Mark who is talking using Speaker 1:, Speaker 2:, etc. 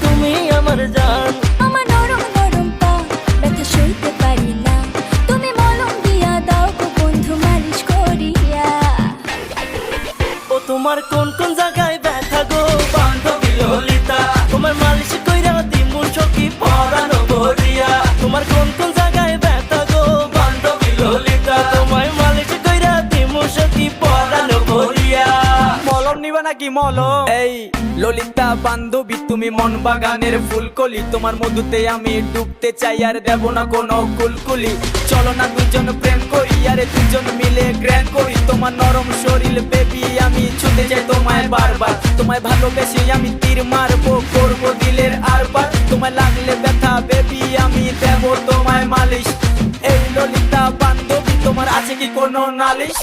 Speaker 1: তুমি আমার জান।
Speaker 2: আমার নরম নরম পা ব্যথা সইতে পারি না, তুমি মলম দিয়া দাও গো বন্ধু মালিশ করিয়া।
Speaker 1: ও তোমার কোন কোন জায়গায় ব্যথা গো বান্ধবী ললিতা, তোমার মালিশ কইরা দিমু সখী পরানো ভরিয়া। তোমার কোন কোন জায়গায় ব্যথা গো বান্ধবী ললিতা, তোমায় মালিশ কইরা দিমু সখী পরানো ভরিয়া।
Speaker 3: মলম নিবা নাকি মলম? এই ললিতা বান্ধবী তুমি মন বাগানের ফুলকলি, তোমার মধুতে আমি ডুবতে চাই আর দেব না কোনো কুলকুলি। চলো না দুজন প্রেম করি আরে দুজন মিলে গ্র্যান্ড করি, তোমার নরম শরীর বেবি আমি ছুঁতে চাই তোমায় বারবার। তোমায় ভালোবেসে আমি তীর মারবো, করবো দিলের আরবার। তোমায় লাগলে ব্যথা বেবি আমি দেব তোমায় মালিশ। এই ললিতা বান্ধবী তোমার আছে কি কোনো নালিশ?